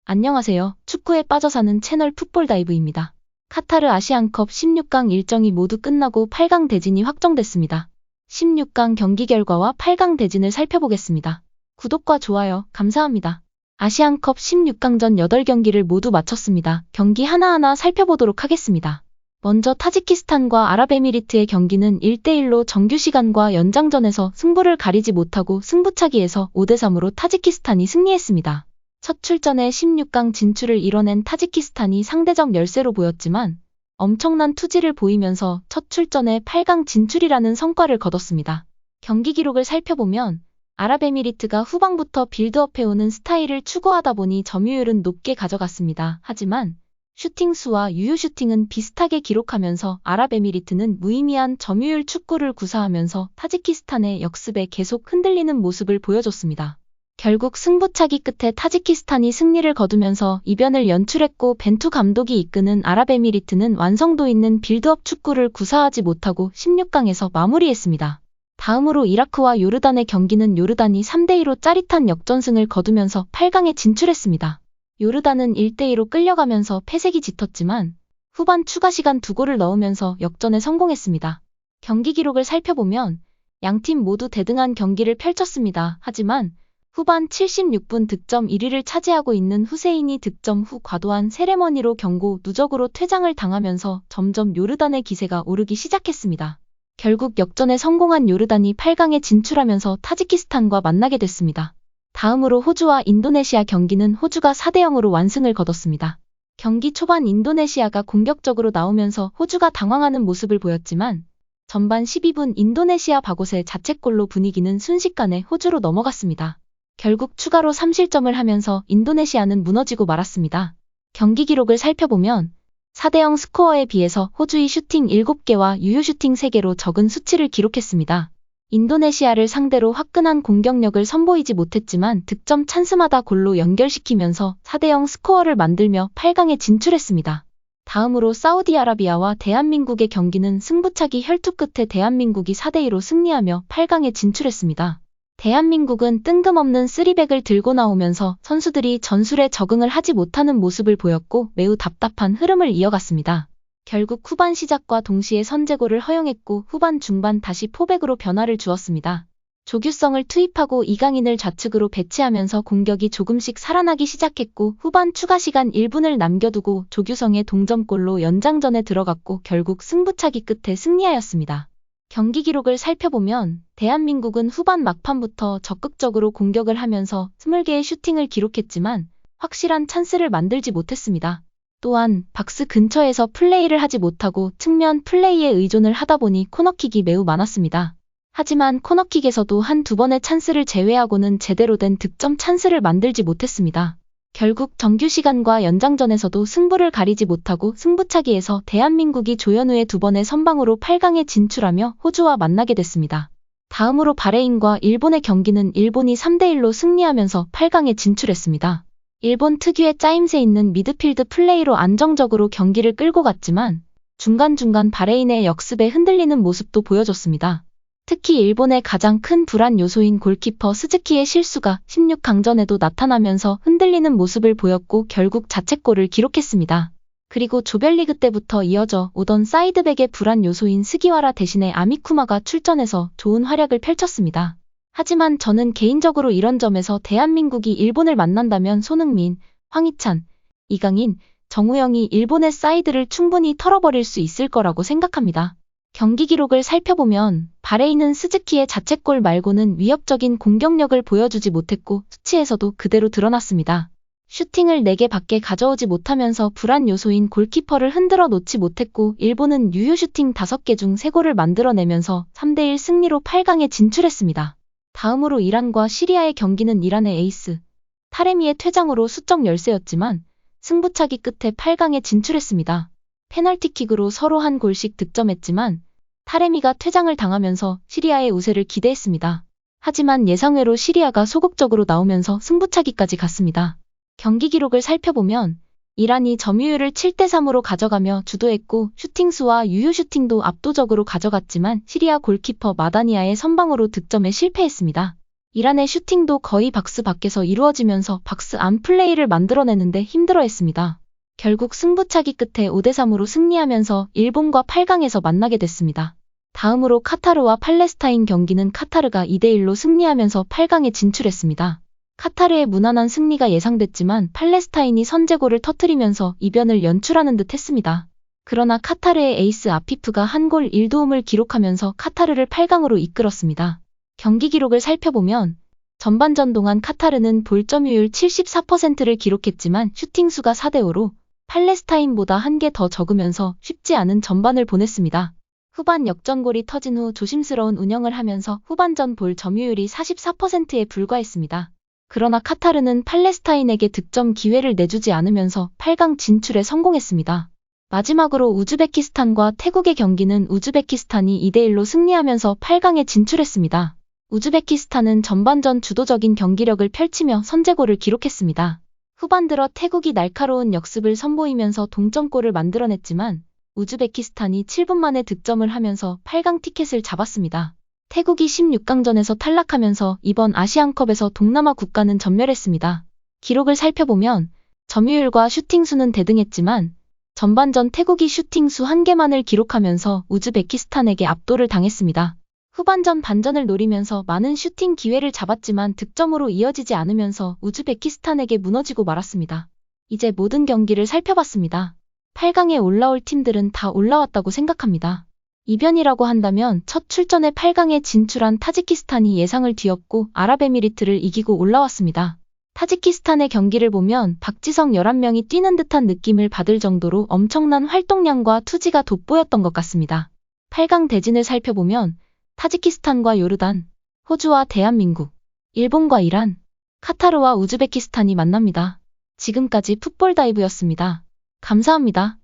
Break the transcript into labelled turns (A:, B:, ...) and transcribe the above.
A: 안녕하세요. 축구에 빠져 사는 채널 풋볼다이브입니다. 카타르 아시안컵 16강 일정이 모두 끝나고 8강 대진이 확정됐습니다. 16강 경기 결과와 8강 대진을 살펴보겠습니다. 구독과 좋아요 감사합니다. 아시안컵 16강전 8경기를 모두 마쳤습니다. 경기 하나하나 살펴보도록 하겠습니다. 먼저 타지키스탄과 아랍에미리트의 경기는 1대1로 정규시간과 연장전에서 승부를 가리지 못하고 승부차기에서 5대3으로 타지키스탄이 승리했습니다. 첫 출전에 16강 진출을 이뤄낸 타지키스탄이 상대적 열세로 보였지만 엄청난 투지를 보이면서 첫 출전에 8강 진출이라는 성과를 거뒀습니다. 경기 기록을 살펴보면 아랍에미리트가 후방부터 빌드업해오는 스타일을 추구하다 보니 점유율은 높게 가져갔습니다. 하지만 슈팅 수와 유효 슈팅은 비슷하게 기록하면서 아랍에미리트는 무의미한 점유율 축구를 구사하면서 타지키스탄의 역습에 계속 흔들리는 모습을 보여줬습니다. 결국 승부차기 끝에 타지키스탄이 승리를 거두면서 이변을 연출했고 벤투 감독이 이끄는 아랍에미리트는 완성도 있는 빌드업 축구를 구사하지 못하고 16강에서 마무리했습니다. 다음으로 이라크와 요르단의 경기는 요르단이 3대2로 짜릿한 역전승을 거두면서 8강에 진출했습니다. 요르단은 1대2로 끌려가면서 패색이 짙었지만 후반 추가 시간 2골을 넣으면서 역전에 성공했습니다. 경기 기록을 살펴보면 양팀 모두 대등한 경기를 펼쳤습니다. 하지만 후반 76분 득점 1위를 차지하고 있는 후세인이 득점 후 과도한 세레머니로 경고 누적으로 퇴장을 당하면서 점점 요르단의 기세가 오르기 시작했습니다. 결국 역전에 성공한 요르단이 8강에 진출하면서 타지키스탄과 만나게 됐습니다. 다음으로 호주와 인도네시아 경기는 호주가 4대0으로 완승을 거뒀습니다. 경기 초반 인도네시아가 공격적으로 나오면서 호주가 당황하는 모습을 보였지만 전반 12분 인도네시아 바곳의 자책골로 분위기는 순식간에 호주로 넘어갔습니다. 결국 추가로 3실점을 하면서 인도네시아는 무너지고 말았습니다. 경기 기록을 살펴보면 4대0 스코어에 비해서 호주의 슈팅 7개와 유효 슈팅 3개로 적은 수치를 기록했습니다. 인도네시아를 상대로 화끈한 공격력을 선보이지 못했지만 득점 찬스마다 골로 연결시키면서 4대0 스코어를 만들며 8강에 진출했습니다. 다음으로 사우디아라비아와 대한민국의 경기는 승부차기 혈투 끝에 대한민국이 4대2로 승리하며 8강에 진출했습니다. 대한민국은 뜬금없는 쓰리백을 들고 나오면서 선수들이 전술에 적응을 하지 못하는 모습을 보였고 매우 답답한 흐름을 이어갔습니다. 결국 후반 시작과 동시에 선제골을 허용했고 후반 중반 다시 포백으로 변화를 주었습니다. 조규성을 투입하고 이강인을 좌측으로 배치하면서 공격이 조금씩 살아나기 시작했고 후반 추가 시간 1분을 남겨두고 조규성의 동점골로 연장전에 들어갔고 결국 승부차기 끝에 승리하였습니다. 경기 기록을 살펴보면 대한민국은 후반 막판부터 적극적으로 공격을 하면서 20개의 슈팅을 기록했지만 확실한 찬스를 만들지 못했습니다. 또한 박스 근처에서 플레이를 하지 못하고 측면 플레이에 의존을 하다 보니 코너킥이 매우 많았습니다. 하지만 코너킥에서도 한두 번의 찬스를 제외하고는 제대로 된 득점 찬스를 만들지 못했습니다. 결국 정규시간과 연장전에서도 승부를 가리지 못하고 승부차기에서 대한민국이 조현우의 2번의 선방으로 8강에 진출하며 호주와 만나게 됐습니다. 다음으로 바레인과 일본의 경기는 일본이 3대1로 승리하면서 8강에 진출했습니다. 일본 특유의 짜임새 있는 미드필드 플레이로 안정적으로 경기를 끌고 갔지만 중간중간 바레인의 역습에 흔들리는 모습도 보여줬습니다. 특히 일본의 가장 큰 불안 요소인 골키퍼 스즈키의 실수가 16강전에도 나타나면서 흔들리는 모습을 보였고 결국 자책골을 기록했습니다. 그리고 조별리그 때부터 이어져 오던 사이드백의 불안 요소인 스기와라 대신에 아미쿠마가 출전해서 좋은 활약을 펼쳤습니다. 하지만 저는 개인적으로 이런 점에서 대한민국이 일본을 만난다면 손흥민, 황희찬, 이강인, 정우영이 일본의 사이드를 충분히 털어버릴 수 있을 거라고 생각합니다. 경기 기록을 살펴보면 바레인은 스즈키의 자책골 말고는 위협적인 공격력을 보여주지 못했고 수치에서도 그대로 드러났습니다. 슈팅을 4개 밖에 가져오지 못하면서 불안 요소인 골키퍼를 흔들어 놓지 못했고 일본은 유효 슈팅 5개 중 3골을 만들어내면서 3대1 승리로 8강에 진출했습니다. 다음으로 이란과 시리아의 경기는 이란의 에이스 타레미의 퇴장으로 수적 열세였지만 승부차기 끝에 8강에 진출했습니다. 페널티킥으로 서로 한 골씩 득점했지만 타레미가 퇴장을 당하면서 시리아의 우세를 기대했습니다. 하지만 예상외로 시리아가 소극적으로 나오면서 승부차기까지 갔습니다. 경기 기록을 살펴보면 이란이 점유율을 7대3으로 가져가며 주도했고 슈팅 수와 유효 슈팅도 압도적으로 가져갔지만 시리아 골키퍼 마다니아의 선방으로 득점에 실패했습니다. 이란의 슈팅도 거의 박스 밖에서 이루어지면서 박스 안 플레이를 만들어내는데 힘들어했습니다. 결국 승부차기 끝에 5대3으로 승리하면서 일본과 8강에서 만나게 됐습니다. 다음으로 카타르와 팔레스타인 경기는 카타르가 2대1로 승리하면서 8강에 진출했습니다. 카타르의 무난한 승리가 예상됐지만 팔레스타인이 선제골을 터뜨리면서 이변을 연출하는 듯 했습니다. 그러나 카타르의 에이스 아피프가 한 골 1도움을 기록하면서 카타르를 8강으로 이끌었습니다. 경기 기록을 살펴보면 전반전 동안 카타르는 볼 점유율 74%를 기록했지만 슈팅 수가 4대5로 팔레스타인보다 한 개 더 적으면서 쉽지 않은 전반을 보냈습니다. 후반 역전골이 터진 후 조심스러운 운영을 하면서 후반전 볼 점유율이 44%에 불과했습니다. 그러나 카타르는 팔레스타인에게 득점 기회를 내주지 않으면서 8강 진출에 성공했습니다. 마지막으로 우즈베키스탄과 태국의 경기는 우즈베키스탄이 2대1로 승리하면서 8강에 진출했습니다. 우즈베키스탄은 전반전 주도적인 경기력을 펼치며 선제골을 기록했습니다. 후반 들어 태국이 날카로운 역습을 선보이면서 동점골을 만들어냈지만 우즈베키스탄이 7분 만에 득점을 하면서 8강 티켓을 잡았습니다. 태국이 16강전에서 탈락하면서 이번 아시안컵에서 동남아 국가는 전멸했습니다. 기록을 살펴보면 점유율과 슈팅수는 대등했지만 전반전 태국이 슈팅수 1개만을 기록하면서 우즈베키스탄에게 압도를 당했습니다. 후반전 반전을 노리면서 많은 슈팅 기회를 잡았지만 득점으로 이어지지 않으면서 우즈베키스탄에게 무너지고 말았습니다. 이제 모든 경기를 살펴봤습니다. 8강에 올라올 팀들은 다 올라왔다고 생각합니다. 이변이라고 한다면 첫 출전에 8강에 진출한 타지키스탄이 예상을 뒤엎고 아랍에미리트를 이기고 올라왔습니다. 타지키스탄의 경기를 보면 박지성 11명이 뛰는 듯한 느낌을 받을 정도로 엄청난 활동량과 투지가 돋보였던 것 같습니다. 8강 대진을 살펴보면 타지키스탄과 요르단, 호주와 대한민국, 일본과 이란, 카타르와 우즈베키스탄이 만납니다. 지금까지 풋볼 다이브였습니다. 감사합니다.